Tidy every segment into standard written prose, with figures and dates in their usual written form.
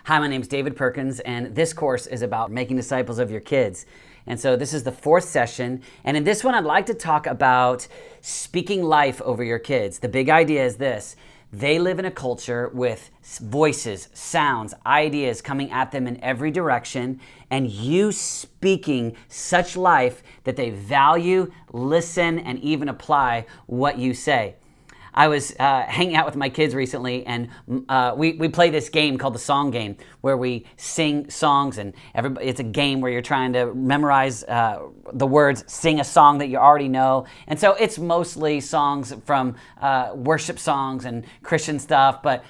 Hi, my name is David Perkins, and this course is about making disciples of your kids. And so this is the fourth session, and in this one I'd like to talk about speaking life over your kids. The big idea is this: they live in a culture with voices, sounds, ideas coming at them in every direction, and you speaking such life that they value, listen, and even apply what you say. I was hanging out with my kids recently, and we play this game called the song game, where we sing songs, and it's a game where you're trying to memorize the words, sing a song that you already know. And so it's mostly songs from worship songs and Christian stuff, but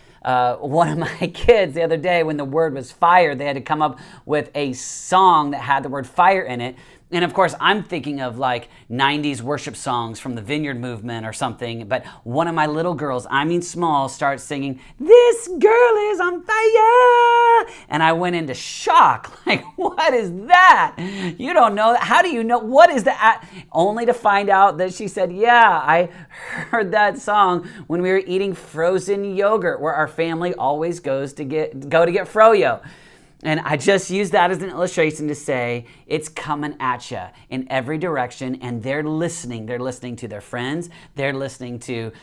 one of my kids the other day, when the word was fire, they had to come up with a song that had the word fire in it. And of course, I'm thinking of like 90s worship songs from the Vineyard Movement or something. But one of my little girls, I mean small, starts singing, "This girl is on fire." And I went into shock. Like, what is that? You don't know that? How do you know? What is that? Only to find out that she said, "Yeah, I heard that song when we were eating frozen yogurt, where our family always goes to get froyo." And I just use that as an illustration to say it's coming at you in every direction, and they're listening. They're listening to their friends. They're listening to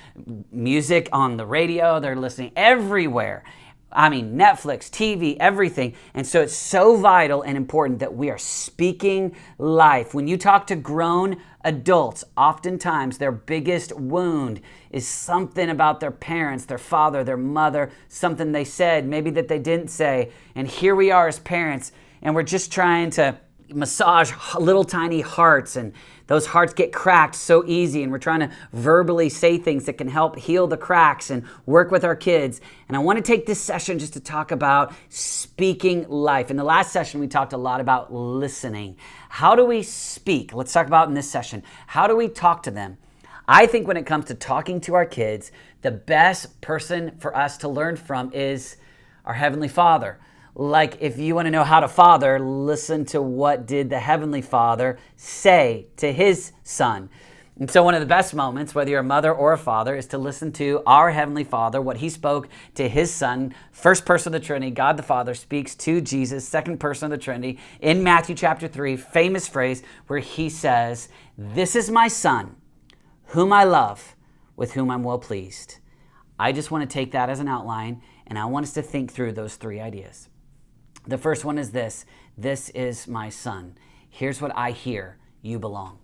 music on the radio. They're listening everywhere. I mean, Netflix, TV, everything. And so it's so vital and important that we are speaking life. When you talk to grown adults, oftentimes their biggest wound is something about their parents, their father, their mother, something they said, maybe that they didn't say. And here we are as parents, and we're just trying to massage little tiny hearts, and those hearts get cracked so easy, and we're trying to verbally say things that can help heal the cracks and work with our kids. And I want to take this session just to talk about speaking life. In the last session, we talked a lot about listening. How do we speak? Let's talk about in this session. How do we talk to them? I think when it comes to talking to our kids, the best person for us to learn from is our Heavenly Father. Like, if you want to know how to father, listen to what did the Heavenly Father say to his Son. And so one of the best moments, whether you're a mother or a father, is to listen to our Heavenly Father, what he spoke to his Son. First person of the Trinity, God the Father, speaks to Jesus, second person of the Trinity, in Matthew chapter 3, famous phrase where he says, "This is my Son, whom I love, with whom I'm well pleased." I just want to take that as an outline, and I want us to think through those three ideas. The first one is this: this is my Son. Here's what I hear: you belong.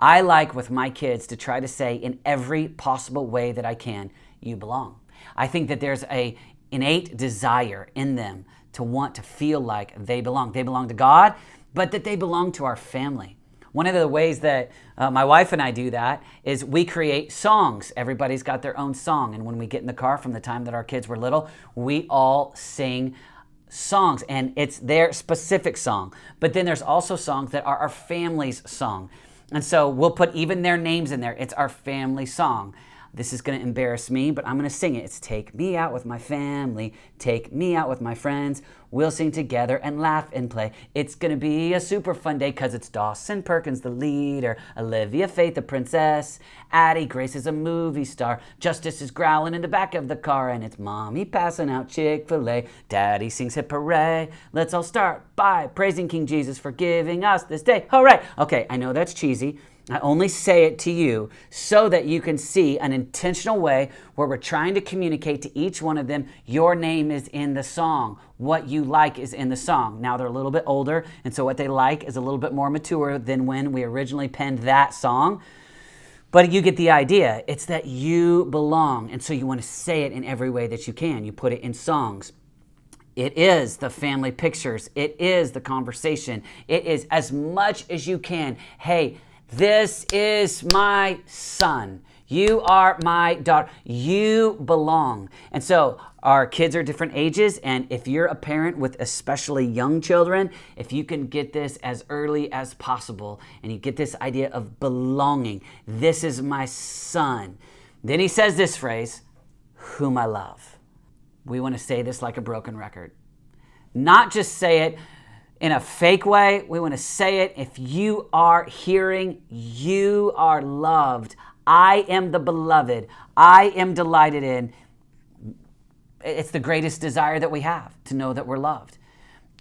I like with my kids to try to say in every possible way that I can, you belong. I think that there's an innate desire in them to want to feel like they belong. They belong to God, but that they belong to our family. One of the ways that my wife and I do that is we create songs. Everybody's got their own song. And when we get in the car, from the time that our kids were little, we all sing songs, and it's their specific song. But then there's also songs that are our family's song. And so we'll put even their names in there. It's our family song. This is going to embarrass me, but I'm going to sing it. It's "Take me out with my family, take me out with my friends. We'll sing together and laugh and play. It's going to be a super fun day because it's Dawson Perkins, the leader, Olivia Faith, the princess, Addie Grace is a movie star, Justice is growling in the back of the car, and it's Mommy passing out Chick-fil-A. Daddy sings hip hooray. Let's all start by praising King Jesus for giving us this day. Hooray!" Okay, I know that's cheesy. I only say it to you so that you can see an intentional way where we're trying to communicate to each one of them, your name is in the song. What you like is in the song. Now they're a little bit older, and so what they like is a little bit more mature than when we originally penned that song. But you get the idea. It's that you belong, and so you want to say it in every way that you can. You put it in songs. It is the family pictures. It is the conversation. It is as much as you can. Hey, this is my son. You are my daughter. You belong. And so our kids are different ages, and if you're a parent with especially young children, if you can get this as early as possible, and you get this idea of belonging, this is my son. Then he says this phrase, "whom I love." We want to say this like a broken record. Not just say it in a fake way. We want to say it. If you are hearing, you are loved. I am the beloved. I am delighted in. it's the greatest desire that we have, to know that we're loved.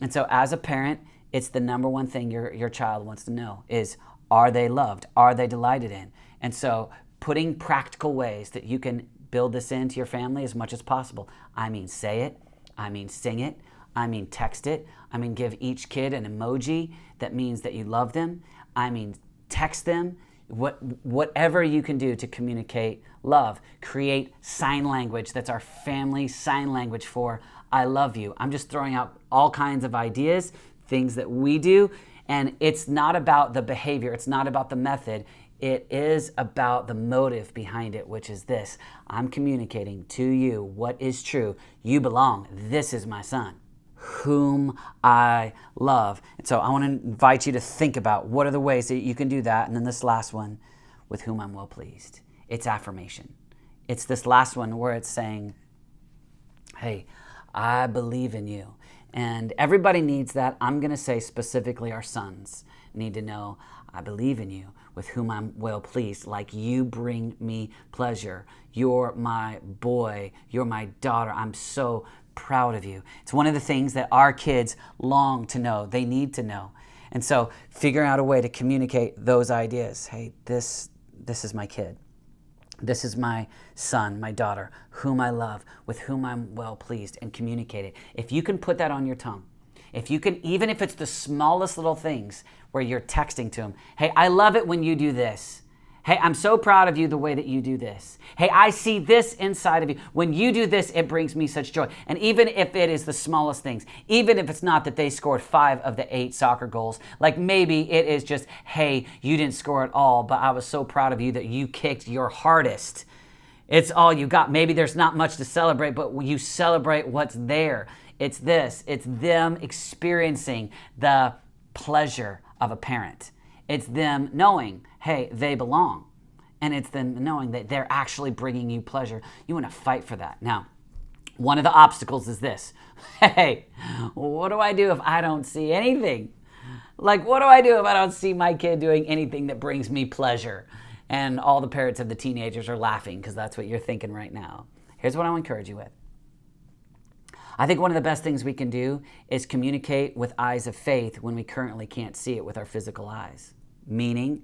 And so as a parent, it's the number one thing your child wants to know is, are they loved? Are they delighted in? And so putting practical ways that you can build this into your family as much as possible. I mean, say it. I mean, sing it. I mean, text it. I mean, give each kid an emoji that means that you love them. I mean, text them. Whatever you can do to communicate love. Create sign language. That's our family sign language for I love you. I'm just throwing out all kinds of ideas, things that we do, and it's not about the behavior. It's not about the method. It is about the motive behind it, which is this. I'm communicating to you what is true. You belong. This is my son, whom I love. And so I want to invite you to think about what are the ways that you can do that. And then this last one, with whom I'm well pleased. It's affirmation. It's this last one where it's saying, hey, I believe in you. And everybody needs that. I'm going to say specifically our sons need to know, I believe in you, with whom I'm well pleased. Like, you bring me pleasure. You're my boy. You're my daughter. I'm so proud of you. It's one of the things that our kids long to know. They need to know. And so figuring out a way to communicate those ideas. Hey, this is my kid. This is my son, my daughter, whom I love, with whom I'm well pleased, and communicate it. If you can put that on your tongue, if you can, even if it's the smallest little things where you're texting to them, hey, I love it when you do this. Hey, I'm so proud of you the way that you do this. Hey, I see this inside of you. When you do this, it brings me such joy. And even if it is the smallest things, even if it's not that they scored 5 of the 8 soccer goals, like maybe it is just, hey, you didn't score at all, but I was so proud of you that you kicked your hardest. It's all you got. Maybe there's not much to celebrate, but you celebrate what's there. It's this. It's them experiencing the pleasure of a parent. It's them knowing, hey, they belong. And it's them knowing that they're actually bringing you pleasure. You want to fight for that. Now, one of the obstacles is this. Hey, what do I do if I don't see anything? Like, what do I do if I don't see my kid doing anything that brings me pleasure? And all the parents of the teenagers are laughing because that's what you're thinking right now. Here's what I want to encourage you with. I think one of the best things we can do is communicate with eyes of faith when we currently can't see it with our physical eyes. Meaning,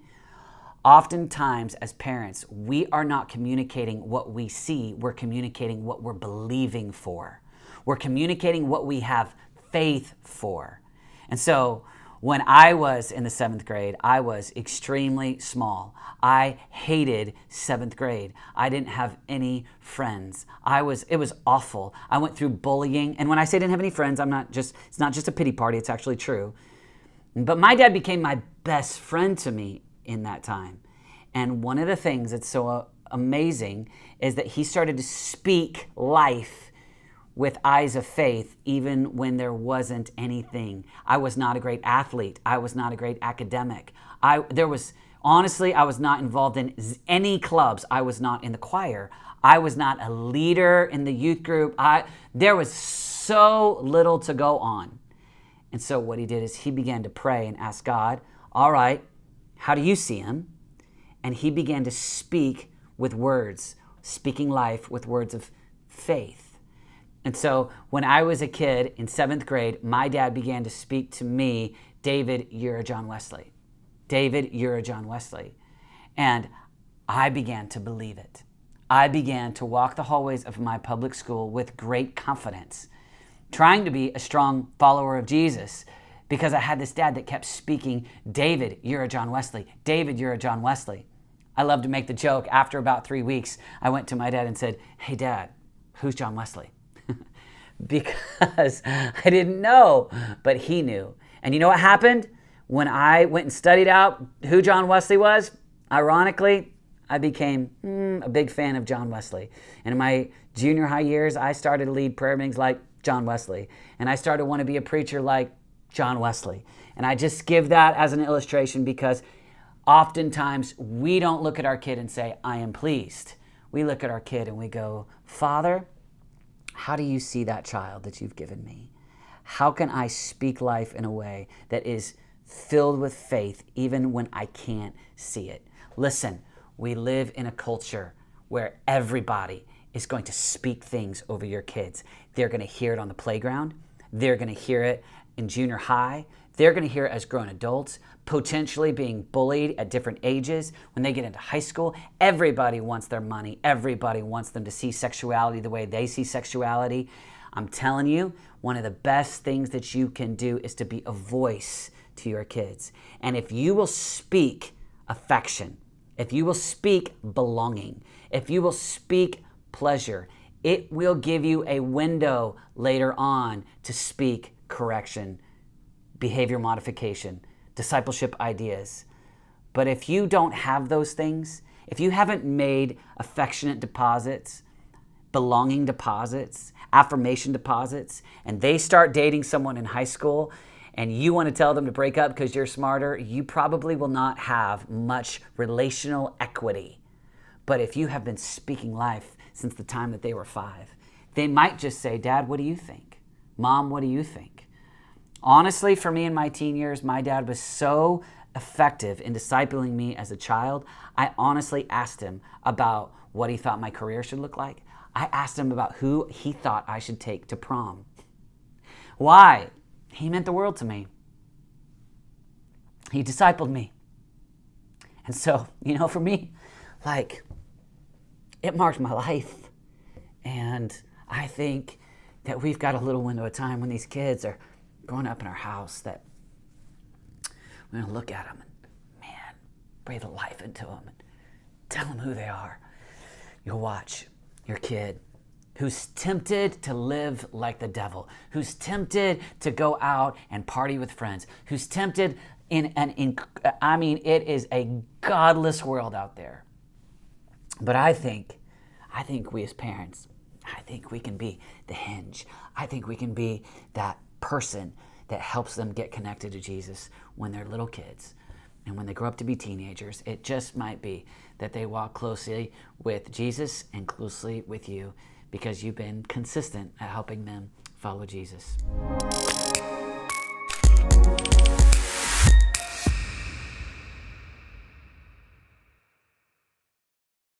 oftentimes as parents, we are not communicating what we see, we're communicating what we're believing for. We're communicating what we have faith for. And so when I was in the 7th grade, I was extremely small. I hated 7th grade. I didn't have any friends. It was awful. I went through bullying. And when I say I didn't have any friends, it's not just a pity party, it's actually true. But my dad became my best friend to me in that time. And one of the things that's so amazing is that he started to speak life with eyes of faith even when there wasn't anything. I was not a great athlete. I was not a great academic. I was not involved in any clubs. I was not in the choir. I was not a leader in the youth group. There was so little to go on. And so what he did is he began to pray and ask God, all right, how do you see him? And he began to speak with words, speaking life with words of faith. And so when I was a kid in 7th grade, my dad began to speak to me, David, you're a John Wesley. David, you're a John Wesley. And I began to believe it. I began to walk the hallways of my public school with great confidence, trying to be a strong follower of Jesus because I had this dad that kept speaking, David, you're a John Wesley. David, you're a John Wesley. I love to make the joke. After about 3 weeks, I went to my dad and said, hey, Dad, who's John Wesley? Because I didn't know, but he knew. And you know what happened? When I went and studied out who John Wesley was, ironically, I became a big fan of John Wesley. And in my junior high years, I started to lead prayer meetings like John Wesley. And I started to want to be a preacher like John Wesley. And I just give that as an illustration because oftentimes we don't look at our kid and say, I am pleased. We look at our kid and we go, Father, how do you see that child that you've given me? How can I speak life in a way that is filled with faith even when I can't see it? Listen, we live in a culture where everybody is going to speak things over your kids. They're going to hear it on the playground. They're going to hear it in junior high. They're going to hear it as grown adults, potentially being bullied at different ages. When they get into high school, everybody wants their money. Everybody wants them to see sexuality the way they see sexuality. I'm telling you, one of the best things that you can do is to be a voice to your kids. And if you will speak affection, if you will speak belonging, if you will speak pleasure, it will give you a window later on to speak correction, behavior modification, discipleship ideas. But if you don't have those things, if you haven't made affectionate deposits, belonging deposits, affirmation deposits, and they start dating someone in high school and you want to tell them to break up because you're smarter, you probably will not have much relational equity. But if you have been speaking life since the time that they were 5, they might just say, Dad, what do you think? Mom, what do you think? Honestly, for me in my teen years, my dad was so effective in discipling me as a child. I honestly asked him about what he thought my career should look like. I asked him about who he thought I should take to prom. Why? He meant the world to me. He discipled me. And so, for me, it marked my life. And I think that we've got a little window of time when these kids are growing up in our house that we're going to look at them and, breathe life into them and tell them who they are. You'll watch your kid who's tempted to live like the devil, who's tempted to go out and party with friends, who's tempted it is a godless world out there. But I think we as parents, I think we can be the hinge. I think we can be that person that helps them get connected to Jesus when they're little kids. And when they grow up to be teenagers, it just might be that they walk closely with Jesus and closely with you because you've been consistent at helping them follow Jesus.